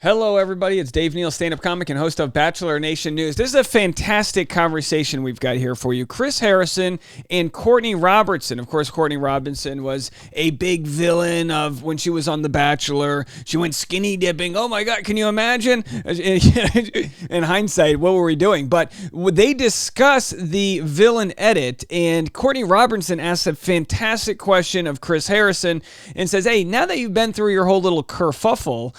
Hello, everybody. It's Dave Neal, stand-up comic and host of Bachelor Nation News. This is a fantastic conversation we've got here for you. Chris Harrison and Courtney Robertson. Of course, Courtney Robinson was a big villain of when she was on The Bachelor. She went skinny dipping. Oh, my God. Can you imagine? In hindsight, what were we doing? But they discuss the villain edit, and Courtney Robertson asks a fantastic question of Chris Harrison and says, hey, now that you've been through your whole little kerfuffle,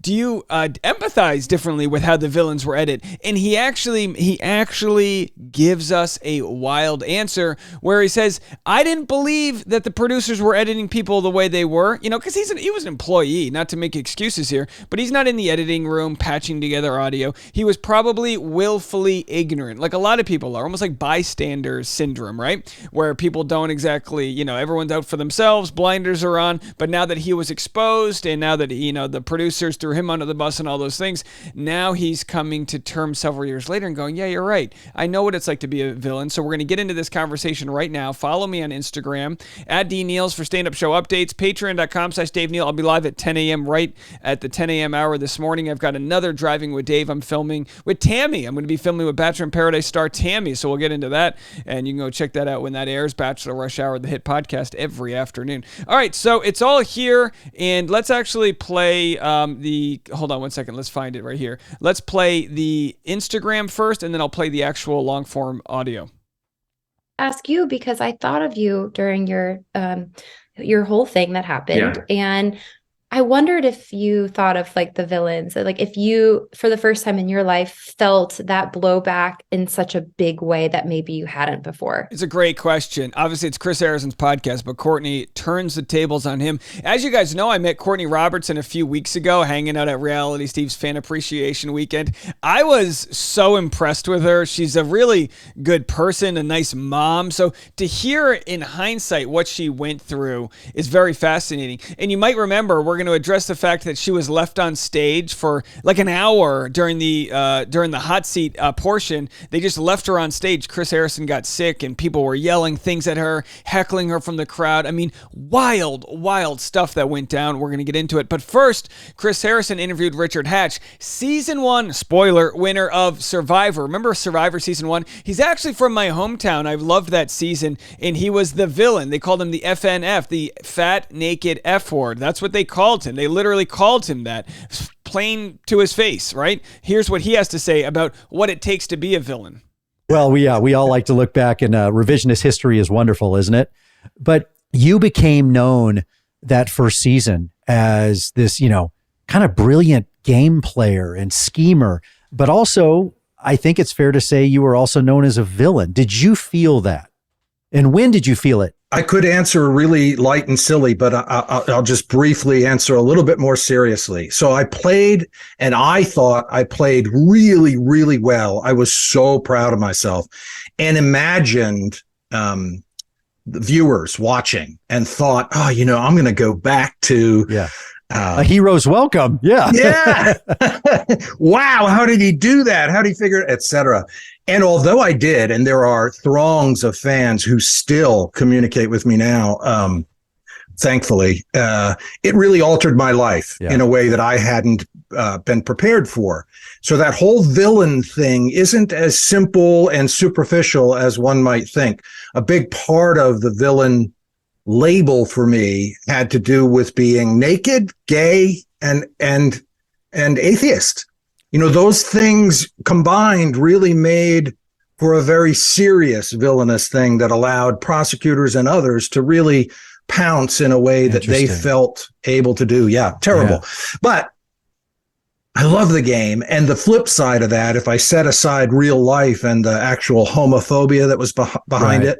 do you empathize differently with how the villains were edited? And he actually gives us a wild answer where he says, I didn't believe that the producers were editing people the way they were, because he was an employee, not to make excuses here, but he's not in the editing room patching together audio. He was probably willfully ignorant, like a lot of people are, almost like bystander syndrome, right? Where people don't exactly, everyone's out for themselves, blinders are on, but now that he was exposed and now that, the producers threw him under the bus and all those things, now he's coming to terms several years later and going, yeah, you're right. I know what it's like to be a villain. So we're going to get into this conversation right now. Follow me on Instagram at DNeals for stand-up show updates, patreon.com/Dave Neal. I'll be live at 10 a.m. right at the 10 a.m. hour this morning. I've got another Driving with Dave. I'm filming with Tammy. I'm going to be filming with Bachelor in Paradise star Tammy. So we'll get into that and you can go check that out when that airs. Bachelor Rush Hour, the hit podcast every afternoon. All right. So it's all here and let's actually play hold on one second. Let's find it right here. Let's play the Instagram first, and then I'll play the actual long form audio. Ask you because I thought of you during your whole thing that happened, and I wondered if you thought of like the villains, like if you, for the first time in your life, felt that blowback in such a big way that maybe you hadn't before. It's a great question. Obviously, it's Chris Harrison's podcast, but Courtney turns the tables on him. As you guys know, I met Courtney Robertson a few weeks ago, hanging out at Reality Steve's Fan Appreciation Weekend. I was so impressed with her. She's a really good person, a nice mom. So to hear in hindsight what she went through is very fascinating. And you might remember, we're going to address the fact that she was left on stage for like an hour during the hot seat portion. They just left her on stage. Chris Harrison got sick and people were yelling things at her, heckling her from the crowd. I mean, wild stuff that went down. We're going to get into it. But first, Chris Harrison interviewed Richard Hatch, season 1, spoiler, winner of Survivor. Remember Survivor season 1? He's actually from my hometown. I loved that season. And he was the villain. They called him the FNF, the fat, naked F word. That's what they called him. They literally called him that, plain to his face, right? Here's what he has to say about what it takes to be a villain. Well, we all like to look back, and revisionist history is wonderful, isn't it? But you became known that first season as this, kind of brilliant game player and schemer, but also I think it's fair to say you were also known as a villain. Did you feel that? And when did you feel it? I could answer really light and silly, but I'll just briefly answer a little bit more seriously. So I played, and I thought I played really, really well. I was so proud of myself and imagined the viewers watching and thought, oh, I'm going to go back to a hero's welcome. Yeah. Yeah. Wow. How did he do that? How did he figure it, et cetera? And although I did, and there are throngs of fans who still communicate with me now, thankfully, it really altered my life in a way that I hadn't been prepared for. So that whole villain thing isn't as simple and superficial as one might think. A big part of the villain label for me had to do with being naked, gay, and atheist. Those things combined really made for a very serious villainous thing that allowed prosecutors and others to really pounce in a way that they felt able to do. Yeah, terrible. Yeah. But I love the game. And the flip side of that, if I set aside real life and the actual homophobia that was behind it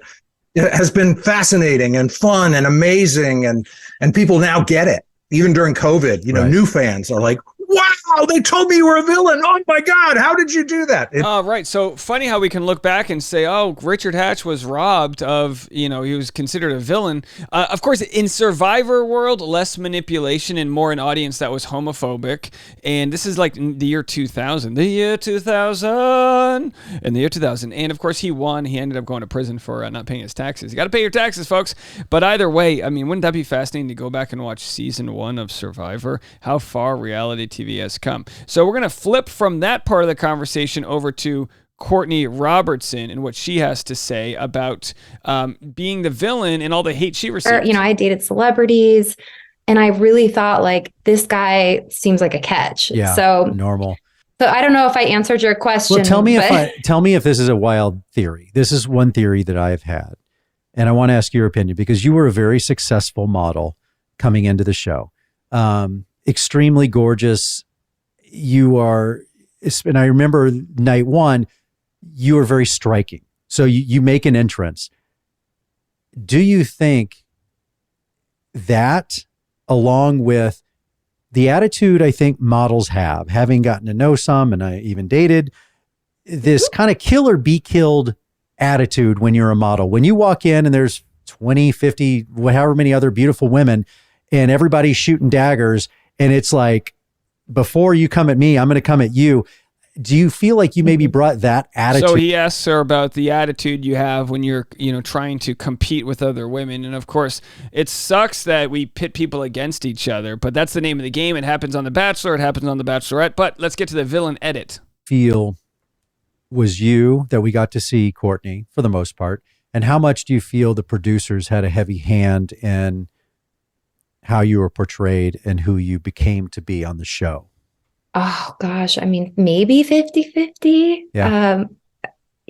has been fascinating and fun and amazing. And people now get it. Even during COVID, new fans are like, wow, wow, they told me you were a villain. Oh my God, how did you do that? Right. So funny how we can look back and say, oh, Richard Hatch was robbed of, he was considered a villain. Of course, in Survivor world, less manipulation and more an audience that was homophobic. And this is like the year 2000. The year 2000. In the year 2000. And of course, he won. He ended up going to prison for not paying his taxes. You got to pay your taxes, folks. But either way, I mean, wouldn't that be fascinating to go back and watch season 1 of Survivor? How far reality TV has come. So we're going to flip from that part of the conversation over to Courtney Robertson and what she has to say about being the villain and all the hate she received. I dated celebrities and I really thought like this guy seems like a catch. Yeah, so normal. So I don't know if I answered your question. Well, tell me if this is a wild theory. This is one theory that I've had, and I want to ask your opinion because you were a very successful model coming into the show. Extremely gorgeous. You are, and I remember night 1, you were very striking. So you make an entrance. Do you think that, along with the attitude I think models have, having gotten to know some, and I even dated, this kind of kill or be killed attitude when you're a model, when you walk in and there's 20, 50, however many other beautiful women and everybody's shooting daggers and it's like, before you come at me, I'm going to come at you. Do you feel like you maybe brought that attitude? So he asks her about the attitude you have when you're, trying to compete with other women. And of course, it sucks that we pit people against each other, but that's the name of the game. It happens on The Bachelor. It happens on The Bachelorette. But let's get to the villain edit. Feel was you that we got to see, Courtney, for the most part? And how much do you feel the producers had a heavy hand in how you were portrayed and who you became to be on the show? Oh gosh, I mean, maybe 50-50. Yeah.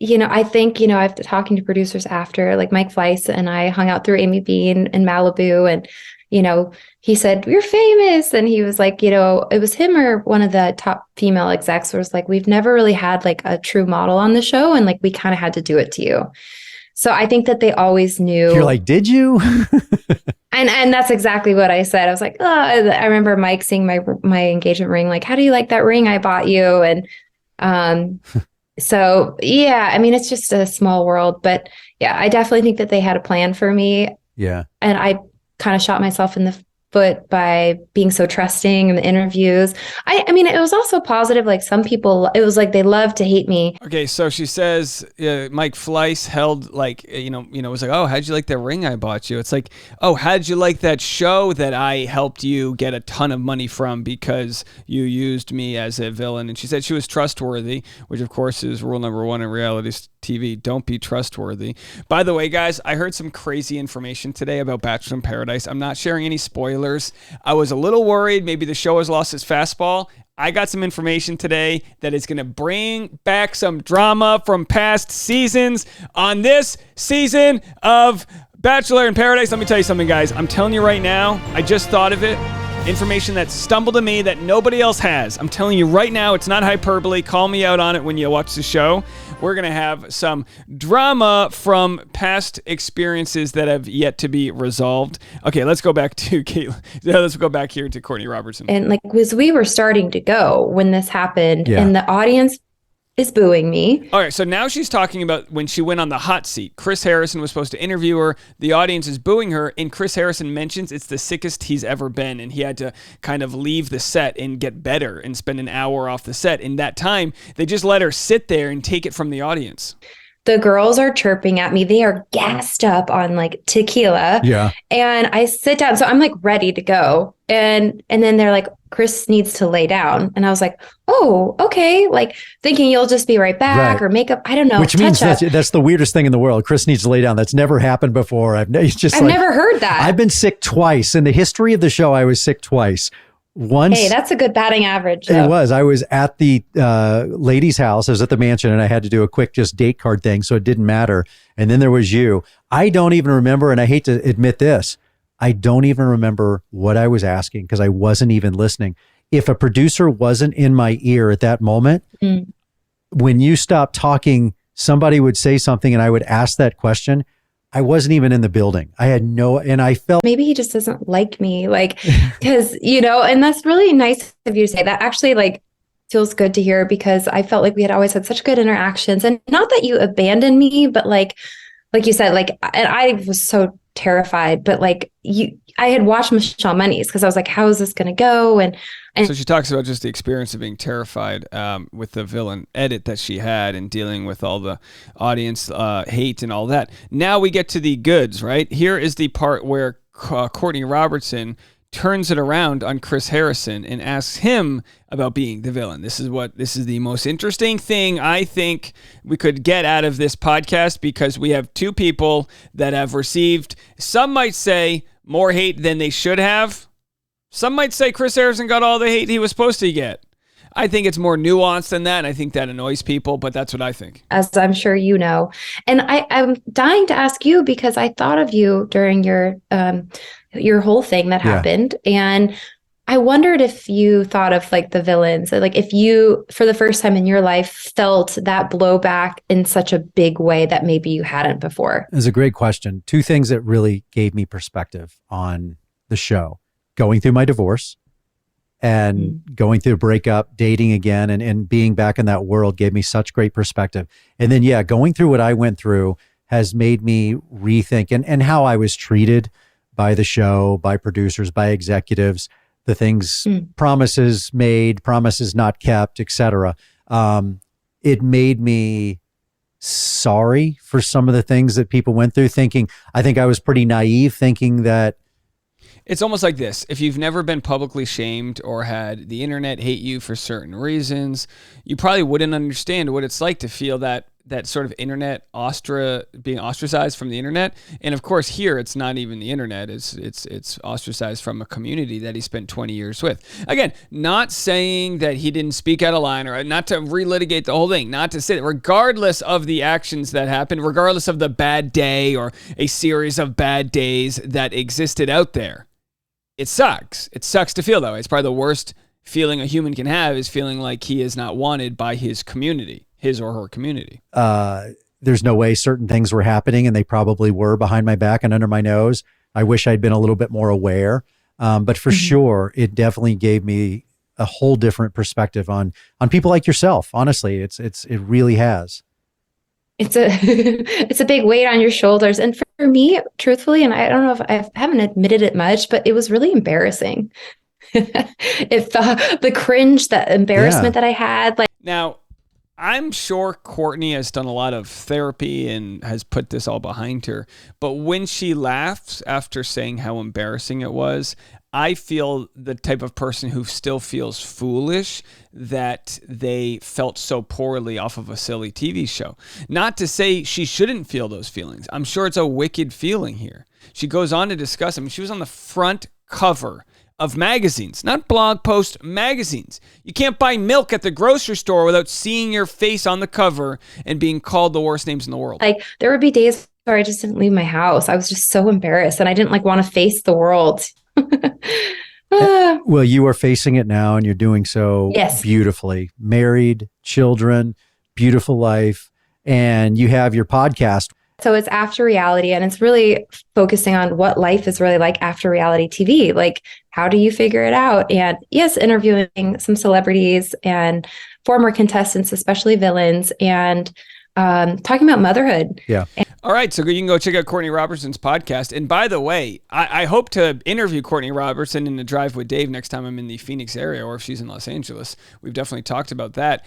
I think, I've talking to producers after, like Mike Fleiss and I hung out through Amy Bean in Malibu, and he said, "You're famous." And he was like, it was him or one of the top female execs was like, "We've never really had like a true model on the show, and like we kind of had to do it to you." So I think that they always knew. You're like, "Did you?" And that's exactly what I said. I was like, oh, I remember Mike seeing my engagement ring, like, "How do you like that ring I bought you?" And so, yeah, I mean, it's just a small world. But yeah, I definitely think that they had a plan for me. Yeah. And I kind of shot myself in the foot by being so trusting in the interviews. I mean, it was also positive. Like some people, it was like they love to hate me. Okay, so she says Mike Fleiss held like, was like, "Oh, how'd you like that ring I bought you?" It's like, "Oh, how'd you like that show that I helped you get a ton of money from because you used me as a villain?" And she said she was trustworthy, which of course is rule number 1 in reality TV. Don't be trustworthy. By the way, guys, I heard some crazy information today about Bachelor in Paradise. I'm not sharing any spoilers. I was a little worried maybe the show has lost its fastball. I got some information today that is going to bring back some drama from past seasons on this season of Bachelor in Paradise. Let me tell you something, guys. I'm telling you right now, I just thought of it. Information that stumbled to me that nobody else has. I'm telling you right now, it's not hyperbole. Call me out on it when you watch the show. We're going to have some drama from past experiences that have yet to be resolved. Okay, let's go back to Caitlin. Let's go back here to Courtney Robertson. And like, as we were starting to go when this happened, and the audience is booing me. All right, so now she's talking about when she went on the hot seat. Chris Harrison was supposed to interview her. The audience is booing her, and Chris Harrison mentions it's the sickest he's ever been, and he had to kind of leave the set and get better and spend an hour off the set. In that time, they just let her sit there and take it from the audience. The girls are chirping at me. They are gassed up on like tequila. Yeah. And I sit down. So I'm like ready to go. And then they're like, "Chris needs to lay down." And I was like, "Oh, okay." Like thinking you'll just be right back or makeup. I don't know. Which means that's the weirdest thing in the world. Chris needs to lay down. That's never happened before. I've never heard that. I've been sick twice. In the history of the show, I was sick twice. Once, hey, that's a good batting average. Though. It was. I was at the lady's house. I was at the mansion, and I had to do a quick just date card thing, so it didn't matter. And then there was you. I don't even remember, and I hate to admit this, I don't even remember what I was asking because I wasn't even listening. If a producer wasn't in my ear at that moment, when you stopped talking, somebody would say something, and I would ask that question. I wasn't even in the building. I had and I felt maybe he just doesn't like me, like, because, and that's really nice of you to say that. Actually, like, feels good to hear, because I felt like we had always had such good interactions, and not that you abandoned me, but like you said, like, and I was so terrified, but like I had watched Michelle Money's because I was like, how is this going to go? And so she talks about just the experience of being terrified with the villain edit that she had and dealing with all the audience hate and all that. Now we get to the goods, right? Here is the part where Courtney Robertson turns it around on Chris Harrison and asks him about being the villain. This is the most interesting thing I think we could get out of this podcast, because we have two people that have received, some might say, more hate than they should have. Some might say Chris Harrison got all the hate he was supposed to get. I think it's more nuanced than that, and I think that annoys people, but that's what I think. As I'm sure you know. And I'm dying to ask you, because I thought of you during your whole thing that happened. And I wondered if you thought of like the villains, like if you, for the first time in your life, felt that blowback in such a big way that maybe you hadn't before. It's a great question. Two things that really gave me perspective on the show: going through my divorce and going through a breakup, dating again, and being back in that world gave me such great perspective. And then, going through what I went through has made me rethink and how I was treated by the show, by producers, by executives, the things, promises made, promises not kept, etc. It made me sorry for some of the things that people went through, I think I was pretty naive, thinking that it's almost like this. If you've never been publicly shamed or had the internet hate you for certain reasons, you probably wouldn't understand what it's like to feel that sort of internet being ostracized from the internet. And of course, here it's not even the internet. It's ostracized from a community that he spent 20 years with. Again, not saying that he didn't speak out of line, or not to relitigate the whole thing, not to say that regardless of the actions that happened, regardless of the bad day or a series of bad days that existed out there, it sucks. It sucks to feel that way. It's probably the worst feeling a human can have, is feeling like he is not wanted by his community, his or her community. There's no way certain things were happening, and they probably were behind my back and under my nose. I wish I'd been a little bit more aware. But for sure, it definitely gave me a whole different perspective on people like yourself. Honestly, it really has. It's a big weight on your shoulders. And for me, truthfully, and I don't know if I haven't admitted it much, but it was really embarrassing. If the cringe, the embarrassment that I had, like. Now, I'm sure Courtney has done a lot of therapy and has put this all behind her. But when she laughs after saying how embarrassing it was, I feel the type of person who still feels foolish that they felt so poorly off of a silly TV show. Not to say she shouldn't feel those feelings. I'm sure it's a wicked feeling here. She goes on to discuss, she was on the front cover of magazines, not blog posts, magazines. You can't buy milk at the grocery store without seeing your face on the cover and being called the worst names in the world. Like, there would be days where I just didn't leave my house. I was just so embarrassed, and I didn't want to face the world. Well, you are facing it now, and you're doing so beautifully. Married, children, beautiful life, and you have your podcast. So it's After Reality, and it's really focusing on what life is really like after reality TV. Like, how do you figure it out? And yes, interviewing some celebrities and former contestants, especially villains, and talking about motherhood. Yeah. All right, so you can go check out Courtney Robertson's podcast. And by the way, I hope to interview Courtney Robertson in the Drive with Dave next time I'm in the Phoenix area, or if she's in Los Angeles. We've definitely talked about that.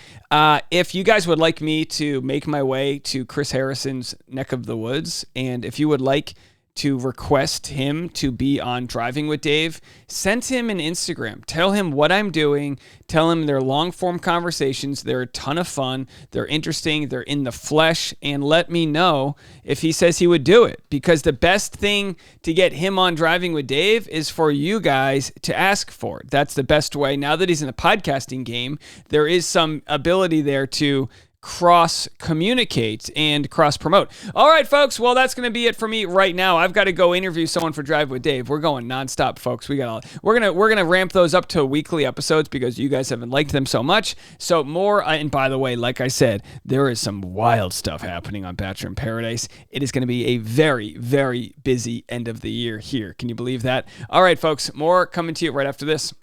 If you guys would like me to make my way to Chris Harrison's neck of the woods, and if you would like to request him to be on Driving with Dave, send him an Instagram. Tell him what I'm doing. Tell him they're long-form conversations. They're a ton of fun. They're interesting. They're in the flesh. And let me know if he says he would do it. Because the best thing to get him on Driving with Dave is for you guys to ask for it. That's the best way. Now that he's in the podcasting game, there is some ability there to cross communicate and cross promote. All right, folks. Well, that's going to be it for me right now. I've got to go interview someone for Drive with Dave. We're going nonstop, folks. We're gonna ramp those up to weekly episodes because you guys haven't liked them so much. So more. And by the way, like I said, there is some wild stuff happening on Bachelor in Paradise. It is going to be a very, very busy end of the year here. Can you believe that? All right, folks. More coming to you right after this.